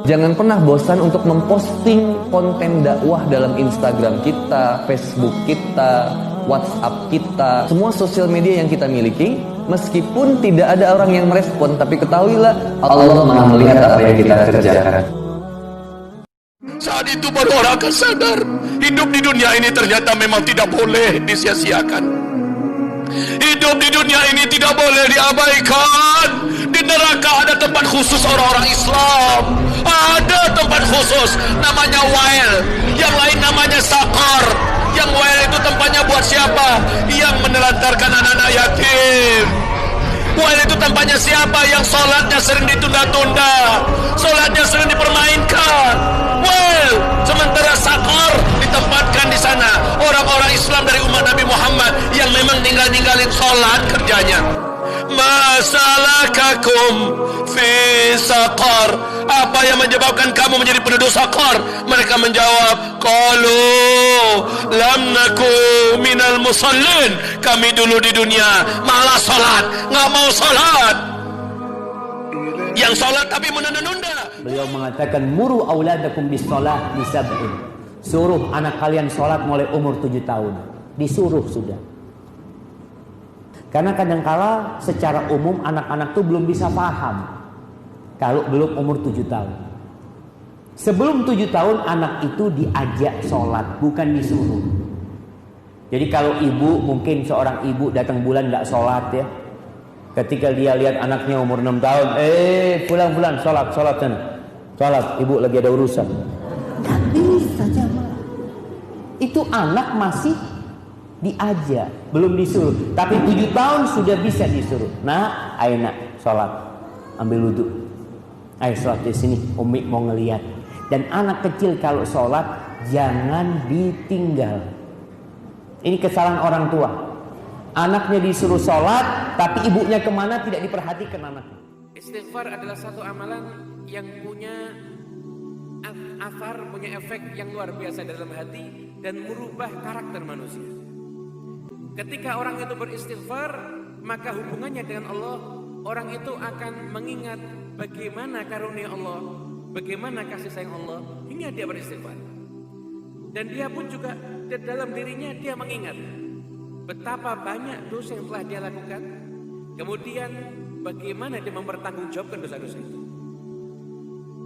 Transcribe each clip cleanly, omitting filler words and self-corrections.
Jangan pernah bosan untuk memposting konten dakwah dalam Instagram kita, Facebook kita, WhatsApp kita, semua sosial media yang kita miliki. Meskipun tidak ada orang yang merespon, tapi ketahuilah Allah Maha melihat apa yang kita kerjakan. Saat itu baru orang akan sadar, hidup di dunia ini ternyata memang tidak boleh disia-siakan. Hidup di dunia ini tidak boleh diabaikan. Di neraka ada tempat khusus orang-orang Islam. Ada tempat khusus namanya wail, yang lain namanya sakar. Yang wail itu tempatnya buat siapa? Yang menelantarkan anak-anak yatim. Wail itu tempatnya siapa? Yang sholatnya sering ditunda-tunda, sholatnya sering dipermainkan. Wail. Sementara sakar ditempatkan di sana orang-orang Islam dari umat Nabi Muhammad yang memang ninggalin sholat kerjanya. Masalakakum fi saqar, apa yang menyebabkan kamu menjadi penduduk sakar? Mereka menjawab, qalu lam naku minal musallin, kami dulu di dunia malah salat, nggak mau salat. Yang salat tapi menunda-nunda. Beliau mengatakan, muru auladakum bis shalah li sab'in, suruh anak kalian salat mulai umur 7 tahun. Disuruh sudah. Karena kadangkala secara umum anak-anak itu belum bisa paham kalau belum umur 7 tahun. Sebelum 7 tahun anak itu diajak sholat, bukan disuruh. Jadi kalau ibu, mungkin seorang ibu datang bulan nggak sholat ya, ketika dia lihat anaknya umur 6 tahun, pulang sholat sana, sholat, ibu lagi ada urusan. Nggak bisa jamaah. Itu anak masih diajak, belum disuruh. Tapi 7 tahun sudah bisa disuruh. Nah, ayo nak, sholat, ambil wudhu, ayo sholat di sini, umi mau ngelihat. Dan anak kecil kalau sholat jangan ditinggal. Ini kesalahan orang tua. Anaknya disuruh sholat, tapi ibunya kemana tidak diperhatikan anaknya. Istighfar adalah satu amalan yang punya athar, punya efek yang luar biasa dalam hati dan merubah karakter manusia. Ketika orang itu beristighfar, maka hubungannya dengan Allah, orang itu akan mengingat bagaimana karunia Allah, bagaimana kasih sayang Allah, hingga dia beristighfar. Dan dia pun juga di dalam dirinya dia mengingat betapa banyak dosa yang telah dia lakukan, kemudian bagaimana dia mempertanggungjawabkan dosa-dosa itu.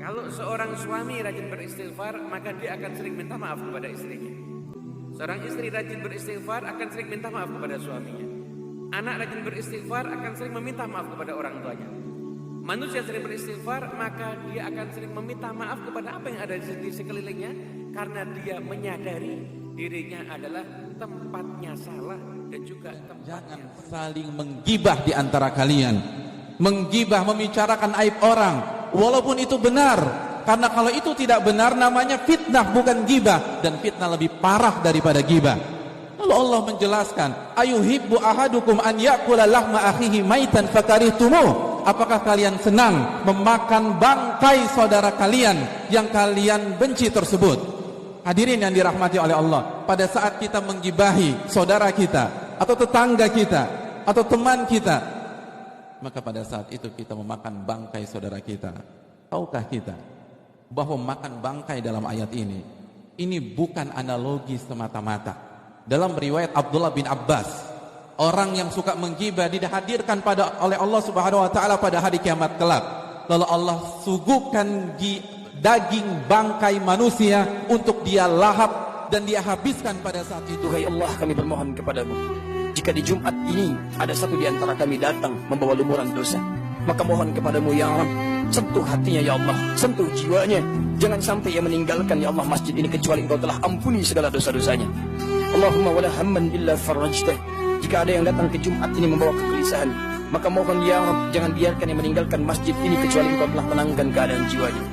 Kalau seorang suami rajin beristighfar, maka dia akan sering minta maaf kepada istrinya. Seorang istri rajin beristighfar akan sering minta maaf kepada suaminya. Anak rajin beristighfar akan sering meminta maaf kepada orang tuanya. Manusia sering beristighfar, maka dia akan sering meminta maaf kepada apa yang ada di sekelilingnya, karena dia menyadari dirinya adalah tempatnya salah dan juga tempatnya. Jangan saling menggibah di antara kalian. Menggibah, membicarakan aib orang, walaupun itu benar. Karena kalau itu tidak benar namanya fitnah, bukan gibah, dan fitnah lebih parah daripada gibah. Lalu Allah menjelaskan, ayuhibbu ahadukum an ya'kula lahma akhihi maitan fakarihtumuh. Apakah kalian senang memakan bangkai saudara kalian yang kalian benci tersebut? Hadirin yang dirahmati oleh Allah, pada saat kita menggibahi saudara kita atau tetangga kita atau teman kita, maka pada saat itu kita memakan bangkai saudara kita. Tahukah kita bahwa makan bangkai dalam ayat ini bukan analogi semata-mata. Dalam riwayat Abdullah bin Abbas, orang yang suka menggibah dihadirkan oleh Allah Subhanahu wa taala pada hari kiamat kelak. Lalu Allah suguhkan daging bangkai manusia untuk dia lahap dan dia habiskan pada saat itu. Duhai Allah, kami bermohon kepadamu, jika di Jumat ini ada satu di antara kami datang membawa lumuran dosa, maka mohon kepadamu ya Allah, sentuh hatinya ya Allah, sentuh jiwanya. Jangan sampai ia meninggalkan ya Allah masjid ini kecuali Engkau telah ampuni segala dosa-dosanya. Allahumma wala hamman illa farajtah. Jika ada yang datang ke Jumat ini membawa kegelisahan, maka mohon ya Allah, jangan biarkan ia meninggalkan masjid ini kecuali Engkau telah tenangkan keadaan jiwanya.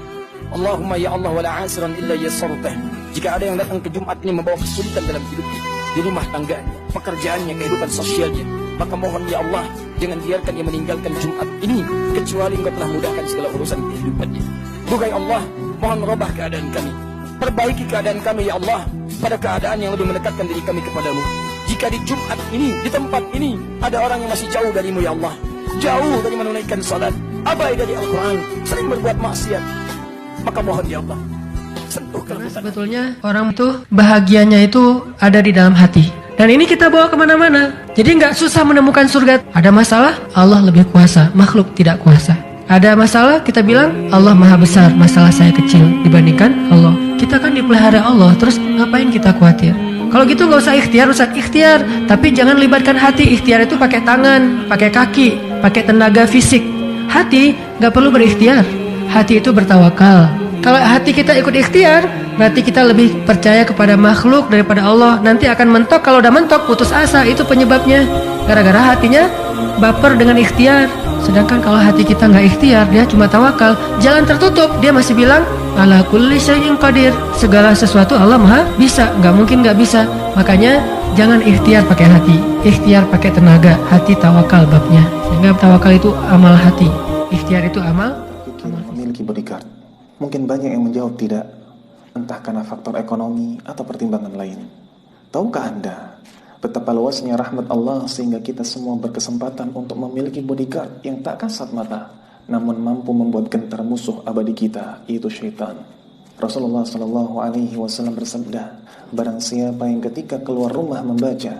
Allahumma ya Allah wala asiran illa yassartah. Jika ada yang datang ke Jumat ini membawa kesulitan dalam hidupnya, di rumah tangganya, pekerjaannya, kehidupan sosialnya, maka mohon ya Allah, jangan biarkan ia meninggalkan Jumat ini kecuali Engkau telah mudahkan segala urusan kehidupannya. Duhai Allah, mohon robah keadaan kami, perbaiki keadaan kami ya Allah, pada keadaan yang lebih mendekatkan diri kami kepadamu. Jika di Jumat ini, di tempat ini, ada orang yang masih jauh darimu ya Allah, jauh dari menunaikan salat, abai dari Al-Quran, sering berbuat maksiat, maka mohon ya Allah, sentuh Karena kelembutan. sebetulnya orang itu bahagianya itu ada di dalam hati. Dan ini kita bawa kemana-mana. Jadi nggak susah menemukan surga. Ada masalah, Allah lebih kuasa, makhluk tidak kuasa. Ada masalah, kita bilang Allah maha besar, masalah saya kecil dibandingkan Allah. Kita kan dipelihara Allah, terus ngapain kita khawatir? Kalau gitu nggak usah ikhtiar, Ustaz, ikhtiar. Tapi jangan libatkan hati. Ikhtiar itu pakai tangan, pakai kaki, pakai tenaga fisik. Hati nggak perlu berikhtiar. Hati itu bertawakal. Kalau hati kita ikut ikhtiar, berarti kita lebih percaya kepada makhluk daripada Allah. Nanti akan mentok, kalau udah mentok putus asa, itu penyebabnya. Gara-gara hatinya baper dengan ikhtiar. Sedangkan kalau hati kita nggak ikhtiar, dia cuma tawakal, jalan tertutup, dia masih bilang ala kulli syai'in qadir. Segala sesuatu Allah maha bisa, nggak mungkin nggak bisa. Makanya jangan ikhtiar pakai hati, ikhtiar pakai tenaga. Hati tawakal babnya. Sehingga tawakal itu amal hati, ikhtiar itu amal. Memiliki bodyguard. Mungkin banyak yang menjawab tidak, entah karena faktor ekonomi atau pertimbangan lain. Tahukah Anda betapa luasnya rahmat Allah sehingga kita semua berkesempatan untuk memiliki bodyguard yang tak kasat mata, namun mampu membuat gentar musuh abadi kita, yaitu syaitan. Rasulullah SAW bersabda, barang siapa yang ketika keluar rumah membaca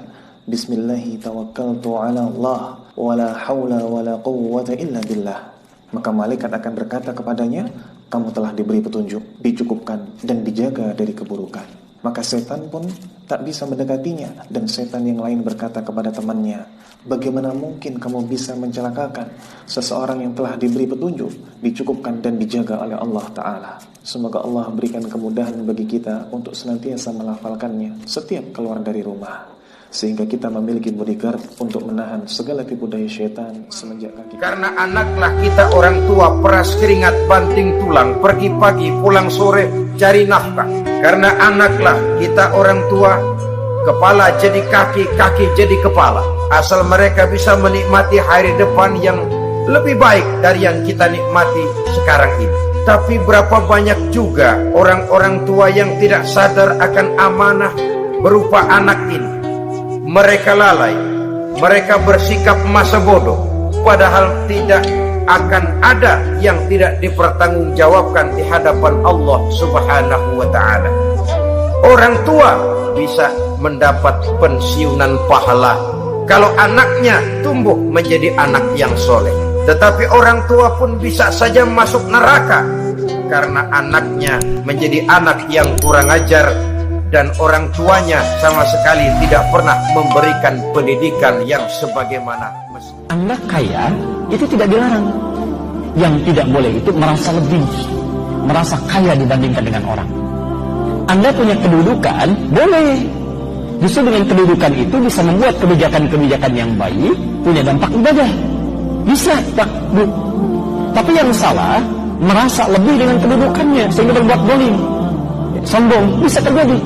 Bismillahi tawakkaltu ala Allah wala hawla wala quwwata illa billah, maka malaikat akan berkata kepadanya, kamu telah diberi petunjuk, dicukupkan, dan dijaga dari keburukan. Maka setan pun tak bisa mendekatinya, dan setan yang lain berkata kepada temannya, bagaimana mungkin kamu bisa mencelakakan seseorang yang telah diberi petunjuk, dicukupkan, dan dijaga oleh Allah Ta'ala. Semoga Allah berikan kemudahan bagi kita untuk senantiasa melafalkannya setiap keluar dari rumah, sehingga kita memiliki bodyguard untuk menahan segala tipu daya syaitan semenjak kaki. Karena anaklah kita orang tua, peras keringat banting tulang, pergi pagi pulang sore cari nafkah. Karena anaklah kita orang tua, kepala jadi kaki, kaki jadi kepala. Asal mereka bisa menikmati hari depan yang lebih baik dari yang kita nikmati sekarang ini. Tapi berapa banyak juga orang-orang tua yang tidak sadar akan amanah berupa anak ini. Mereka lalai, mereka bersikap masa bodoh, padahal tidak akan ada yang tidak dipertanggungjawabkan di hadapan Allah Subhanahu wa Ta'ala. Orang tua bisa mendapat pensiunan pahala kalau anaknya tumbuh menjadi anak yang soleh, tetapi orang tua pun bisa saja masuk neraka karena anaknya menjadi anak yang kurang ajar dan orang tuanya sama sekali tidak pernah memberikan pendidikan yang sebagaimana mestinya. Anda kaya itu tidak dilarang. Yang tidak boleh itu merasa lebih, merasa kaya dibandingkan dengan orang. Anda punya kedudukan, boleh. Justru dengan kedudukan itu bisa membuat kebijakan-kebijakan yang baik, punya dampak ibadah. Bisa, Pak, Bu. Tapi yang salah, merasa lebih dengan kedudukannya sehingga berbuat zalim, sombong, bisa terjadi.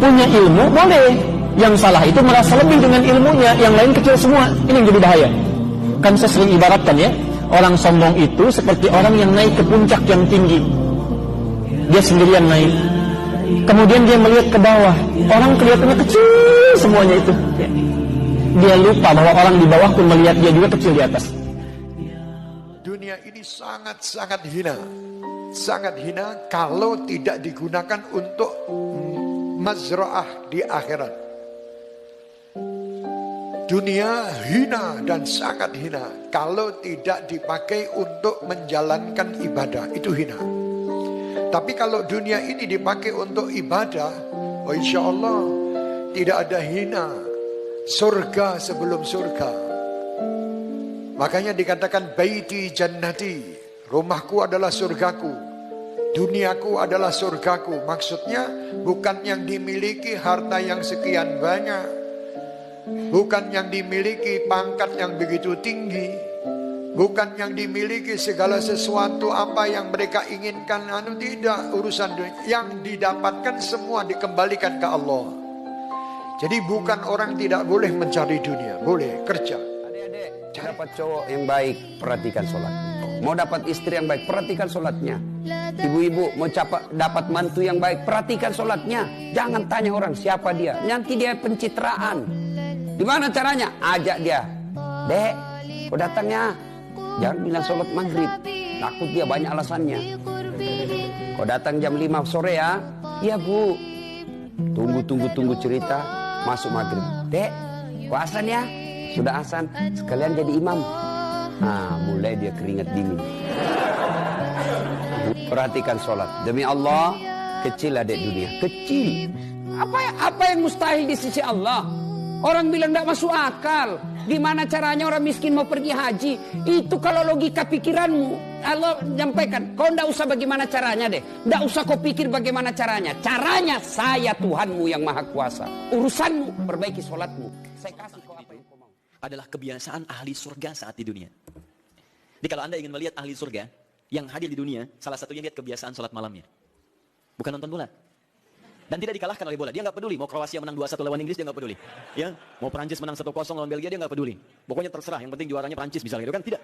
Punya ilmu boleh, yang salah itu merasa lebih dengan ilmunya, yang lain kecil semua. Ini yang jadi bahaya. Kan saya sering ibaratkan ya, orang sombong itu seperti orang yang naik ke puncak yang tinggi. Dia sendirian naik, kemudian dia melihat ke bawah, orang kelihatannya kecil semuanya itu. Dia lupa bahwa orang di bawah pun melihat dia juga kecil di atas. Dunia ini sangat-sangat hina. Sangat hina kalau tidak digunakan untuk mazra'ah di akhirat. Dunia hina dan sangat hina kalau tidak dipakai untuk menjalankan ibadah, itu hina. Tapi kalau dunia ini dipakai untuk ibadah, oh insya Allah tidak ada hina. Surga sebelum surga. Makanya dikatakan baiti jannati, rumahku adalah surgaku, duniaku adalah surgaku. Maksudnya bukan yang dimiliki harta yang sekian banyak, bukan yang dimiliki pangkat yang begitu tinggi, bukan yang dimiliki segala sesuatu apa yang mereka inginkan. Tidak, urusan dunia. Yang didapatkan semua dikembalikan ke Allah. Jadi bukan orang tidak boleh mencari dunia, boleh kerja. Adik-adik, dapat cowok yang baik, perhatikan sholat. Mau dapat istri yang baik, perhatikan sholatnya. Ibu-ibu mau dapat mantu yang baik, perhatikan sholatnya. Jangan tanya orang siapa dia, nanti dia pencitraan. Gimana caranya? Ajak dia, Dek, kau datangnya, jangan bilang sholat maghrib, Takut dia banyak alasannya. Kau datang jam 5 sore ya? Iya bu. Tunggu cerita. Masuk maghrib. Dek, kau asan ya? Sudah asan. Sekalian jadi imam. Nah, mulai dia keringat dingin. Perhatikan sholat. Demi Allah, kecil adik dunia. Kecil. Apa yang mustahil di sisi Allah? Orang bilang tidak masuk akal. Gimana caranya orang miskin mau pergi haji? Itu kalau logika pikiranmu. Allah menyampaikan, kau tidak usah bagaimana caranya deh. Tidak usah kau pikir bagaimana caranya. Caranya saya Tuhanmu yang maha kuasa. Urusanmu, perbaiki sholatmu. Saya kasih kau apa yang kau mau. Adalah kebiasaan ahli surga saat di dunia. Jadi kalau Anda ingin melihat ahli surga yang hadir di dunia, salah satunya lihat kebiasaan sholat malamnya. Bukan nonton bola. Dan tidak dikalahkan oleh bola. Dia nggak peduli. Mau Kroasia menang 2-1 lawan Inggris, dia nggak peduli. Ya, mau Prancis menang 1-0 lawan Belgia, dia nggak peduli. Pokoknya terserah. Yang penting juaranya Prancis misalnya, gitu kan? Tidak.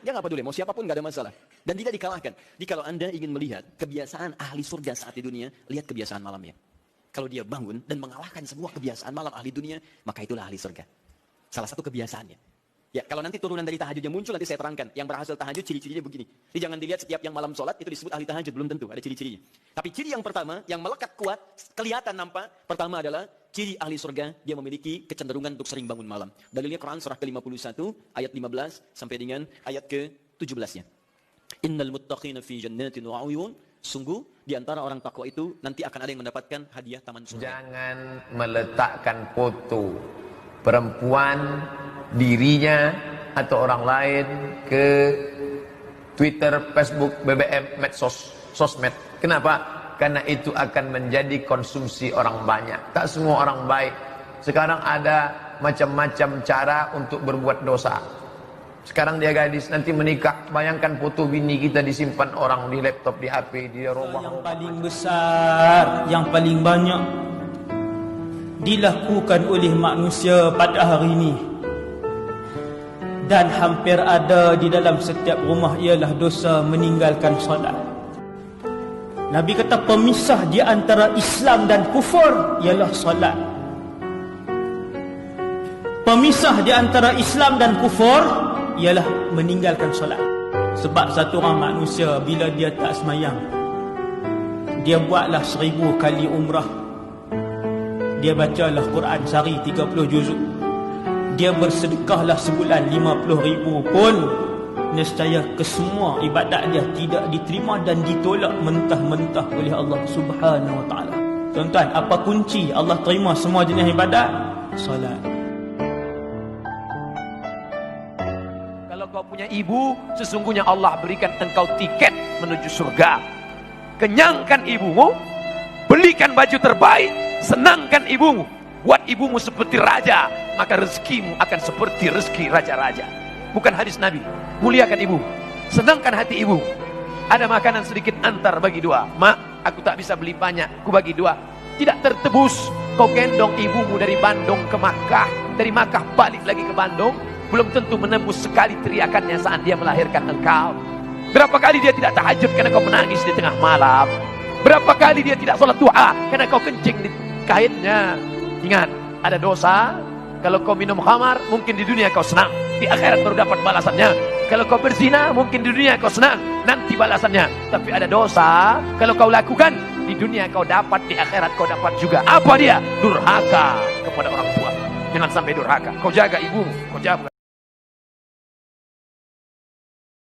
Dia nggak peduli. Mau siapapun nggak ada masalah. Dan tidak dikalahkan. Jadi kalau Anda ingin melihat kebiasaan ahli surga saat di dunia, lihat kebiasaan malamnya. Kalau dia bangun dan mengalahkan semua kebiasaan malam ahli dunia, maka itulah ahli surga. Salah satu kebiasaannya. Ya, kalau nanti turunan dari tahajudnya muncul, nanti saya terangkan. Yang berhasil tahajud, ciri-cirinya begini. Jadi jangan dilihat setiap yang malam sholat, itu disebut ahli tahajud. Belum tentu, ada ciri-cirinya. Tapi ciri yang pertama, yang melekat kuat, kelihatan nampak. Pertama adalah, ciri ahli surga, dia memiliki kecenderungan untuk sering bangun malam. Dalilnya Quran surah ke-51, ayat 15, sampai dengan ayat ke-17-nya. Innal muttaqina fi jannatin wa uyun. Sungguh, di antara orang takwa itu, nanti akan ada yang mendapatkan hadiah taman surga. Jangan meletakkan foto perempuan, dirinya atau orang lain ke Twitter, Facebook, BBM, medsos, sosmed. Kenapa? Karena itu akan menjadi konsumsi orang banyak. Tak semua orang baik. Sekarang ada macam-macam cara untuk berbuat dosa. Sekarang dia gadis, nanti menikah. Bayangkan foto bini kita disimpan orang di laptop, di HP, di rumah. Yang paling besar, yang paling banyak dilakukan oleh manusia pada hari ini dan hampir ada di dalam setiap rumah ialah dosa meninggalkan solat. Nabi kata pemisah di antara Islam dan kufur ialah solat. Pemisah di antara Islam dan kufur ialah meninggalkan solat. Sebab satu orang manusia bila dia tak semayang, dia buatlah 1000 kali umrah, dia bacalah Quran sehari 30 juzuk, dia bersedekahlah sebulan 50,000 pun, nescaya kesemua ibadat dia tidak diterima dan ditolak mentah-mentah oleh Allah Subhanahu Wa Taala. Tuan-tuan, apa kunci Allah terima semua jenis ibadat? Salat. Kalau kau punya ibu, sesungguhnya Allah berikan engkau tiket menuju surga. Kenyangkan ibumu, belikan baju terbaik, senangkan ibumu, buat ibumu seperti raja, maka rezekimu akan seperti rezeki raja-raja. Bukan hadis Nabi. Muliakan ibu, senangkan hati ibu. Ada makanan sedikit antar bagi dua. Mak, aku tak bisa beli banyak, aku bagi dua. Tidak tertebus kau gendong ibumu dari Bandung ke Makkah, dari Makkah balik lagi ke Bandung, belum tentu menembus sekali teriakannya saat dia melahirkan engkau. Berapa kali dia tidak tahajud karena kau menangis di tengah malam. Berapa kali dia tidak sholat duha karena kau kencing di kainnya. Ingat, ada dosa. Kalau kau minum khamar, mungkin di dunia kau senang, di akhirat baru dapat balasannya. Kalau kau berzina, mungkin di dunia kau senang, nanti balasannya. Tapi ada dosa, kalau kau lakukan, di dunia kau dapat, di akhirat kau dapat juga. Apa dia? Durhaka kepada orang tua. Jangan sampai durhaka. Kau jaga ibumu, kau jaga